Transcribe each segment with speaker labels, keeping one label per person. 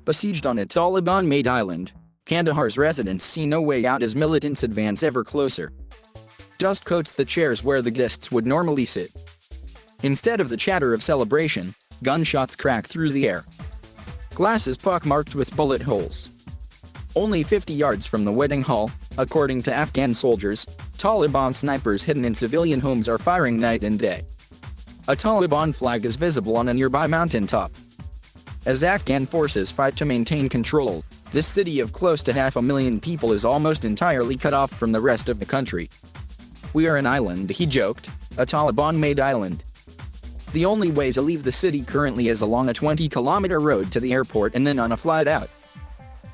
Speaker 1: Besieged on a Taliban-made island, Kandahar's residents see no way out as militants advance ever closer. Dust coats the chairs where the guests would normally sit. Instead of the chatter of celebration, gunshots crack through the air. Glass is pockmarked with bullet holes. Only 50 yards from the wedding hall, according to Afghan soldiers, Taliban snipers hidden in civilian homes are firing night and day. A Taliban flag is visible on a nearby mountaintop. As Afghan forces fight to maintain control, this city of close to 500,000 people is almost entirely cut off from the rest of the country. "We are an island," he joked, "a Taliban-made island. The only way to leave the city currently is along a 20-kilometer road to the airport and then on a flight out.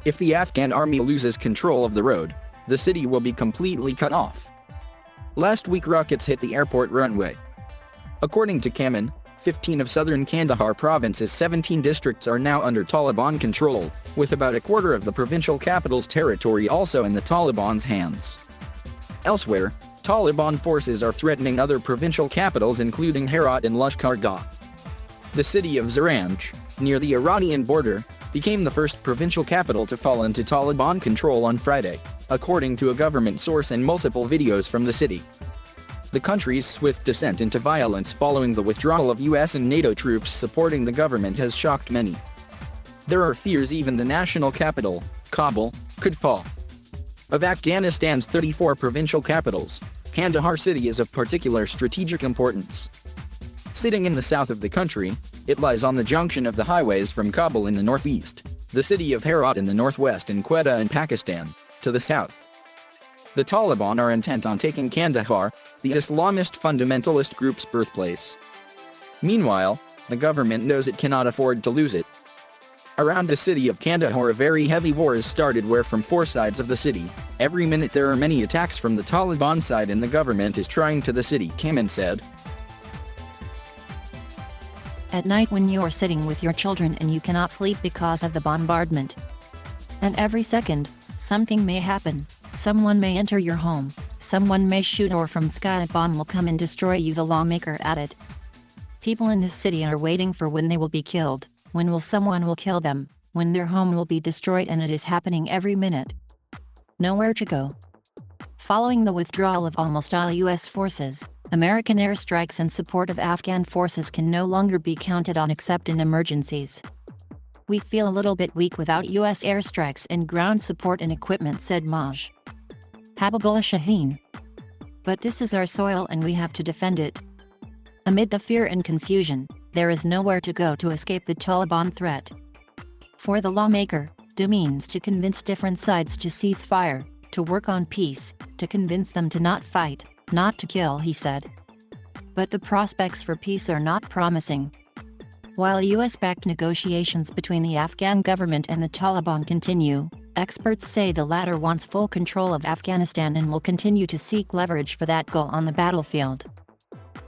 Speaker 1: If the Afghan army loses control of the road, the city will be completely cut off." Last week rockets hit the airport runway. According to Kaman, 15 of southern Kandahar province's 17 districts are now under Taliban control, with about a quarter of the provincial capital's territory also in the Taliban's hands. Elsewhere, Taliban forces are threatening other provincial capitals including Herat and Lashkar-Gah. The city of Zaranj, near the Iranian border, became the first provincial capital to fall into Taliban control on Friday, according to a government source and multiple videos from the city. The country's swift descent into violence following the withdrawal of US and NATO troops supporting the government has shocked many. There are fears even the national capital, Kabul, could fall. Of Afghanistan's 34 provincial capitals, Kandahar city is of particular strategic importance. Sitting in the south of the country, it lies on the junction of the highways from Kabul in the northeast, the city of Herat in the northwest and Quetta in Pakistan, to the south. The Taliban are intent on taking Kandahar, the Islamist fundamentalist group's birthplace. Meanwhile, the government knows it cannot afford to lose it. Around the city of Kandahar a very heavy war is started where from four sides of the city, every minute there are many attacks from the Taliban side and the government is trying to the city, Kaman said.
Speaker 2: At night when you are sitting with your children and you cannot sleep because of the bombardment. And every second, something may happen, someone may enter your home, someone may shoot or from sky a bomb will come and destroy you, the lawmaker added. People in this city are waiting for when they will be killed. When will someone will kill them, when their home will be destroyed, and it is happening every minute. Nowhere to go. Following the withdrawal of almost all U.S. forces, American airstrikes in support of Afghan forces can no longer be counted on except in emergencies. "We feel a little bit weak without U.S. airstrikes and ground support and equipment," said Maj. Habibullah Shaheen. "But this is our soil and we have to defend it." Amid the fear and confusion, there is nowhere to go to escape the Taliban threat. For the lawmaker, the means to convince different sides to cease fire, to work on peace, to convince them to not fight, not to kill, he said. But the prospects for peace are not promising. While US-backed negotiations between the Afghan government and the Taliban continue, experts say the latter wants full control of Afghanistan and will continue to seek leverage for that goal on the battlefield.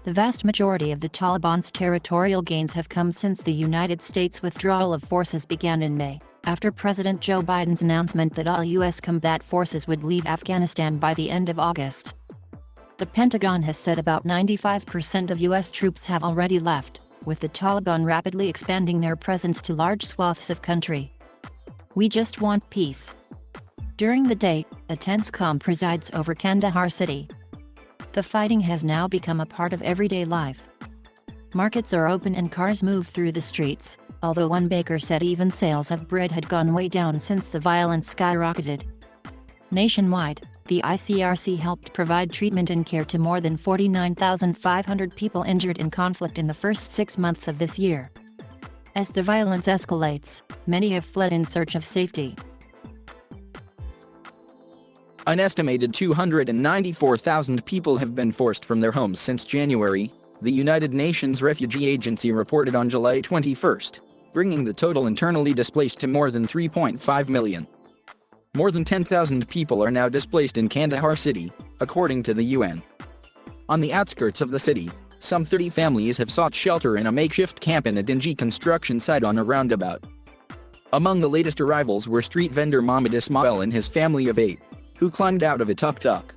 Speaker 2: The vast majority of the Taliban's territorial gains have come since the United States' withdrawal of forces began in May, after President Joe Biden's announcement that all U.S. combat forces would leave Afghanistan by the end of August. The Pentagon has said about 95% of U.S. troops have already left, with the Taliban rapidly expanding their presence to large swaths of country. "We just want peace." During the day, a tense calm presides over Kandahar city. The fighting has now become a part of everyday life. Markets are open and cars move through the streets, although one baker said even sales of bread had gone way down since the violence skyrocketed. Nationwide, the ICRC helped provide treatment and care to more than 49,500 people injured in conflict in the first 6 months of this year. As the violence escalates, many have fled in search of safety.
Speaker 1: An estimated 294,000 people have been forced from their homes since January, the United Nations Refugee Agency reported on July 21, bringing the total internally displaced to more than 3.5 million. More than 10,000 people are now displaced in Kandahar city, according to the UN. On the outskirts of the city, some 30 families have sought shelter in a makeshift camp in a dingy construction site on a roundabout. Among the latest arrivals were street vendor Mohammed Ismail and his family of 8, who climbed out of a tuk-tuk.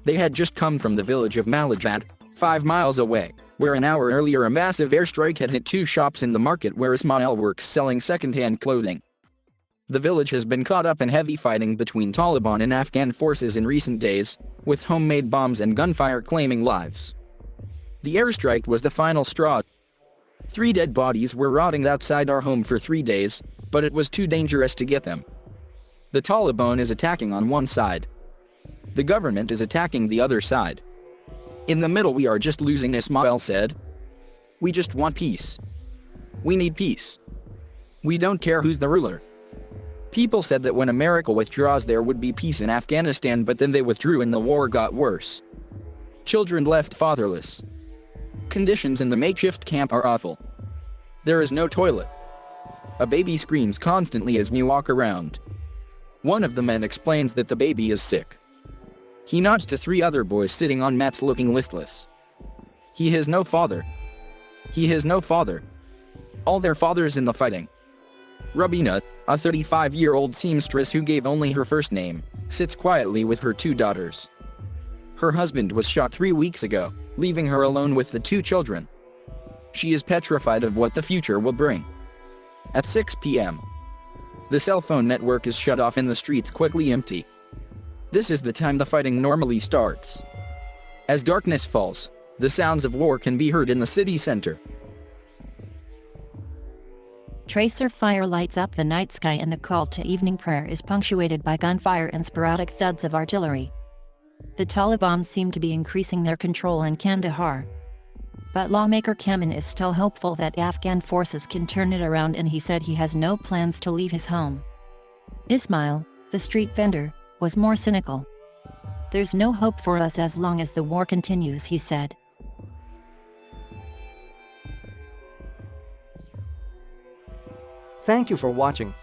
Speaker 1: They had just come from the village of Malajad, 5 miles away, where an hour earlier a massive airstrike had hit 2 shops in the market where Ismail works selling second-hand clothing. The village has been caught up in heavy fighting between Taliban and Afghan forces in recent days, with homemade bombs and gunfire claiming lives. The airstrike was the final straw. 3 dead bodies were rotting outside our home for 3 days, but it was too dangerous to get them. The Taliban is attacking on one side. The government is attacking the other side. In the middle we are just losing, Ismail said. We just want peace. We need peace. We don't care who's the ruler. People said that when America withdraws there would be peace in Afghanistan, but then they withdrew and the war got worse. Children left fatherless. Conditions in the makeshift camp are awful. There is no toilet. A baby screams constantly as we walk around. One of the men explains that the baby is sick. He nods to 3 other boys sitting on mats looking listless. He has no father. He has no father. All their fathers in the fighting. Rubina, a 35-year-old seamstress who gave only her first name, sits quietly with her 2 daughters. Her husband was shot 3 weeks ago, leaving her alone with the 2 children. She is petrified of what the future will bring. At 6 p.m., the cell phone network is shut off and the streets quickly empty. This is the time the fighting normally starts. As darkness falls, the sounds of war can be heard in the city center.
Speaker 2: Tracer fire lights up the night sky and the call to evening prayer is punctuated by gunfire and sporadic thuds of artillery. The Taliban seem to be increasing their control in Kandahar. But lawmaker Kamen is still hopeful that Afghan forces can turn it around, and he said he has no plans to leave his home. Ismail, the street vendor, was more cynical. There's no hope for us as long as the war continues, he said.
Speaker 3: Thank you for watching.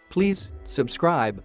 Speaker 3: Please subscribe.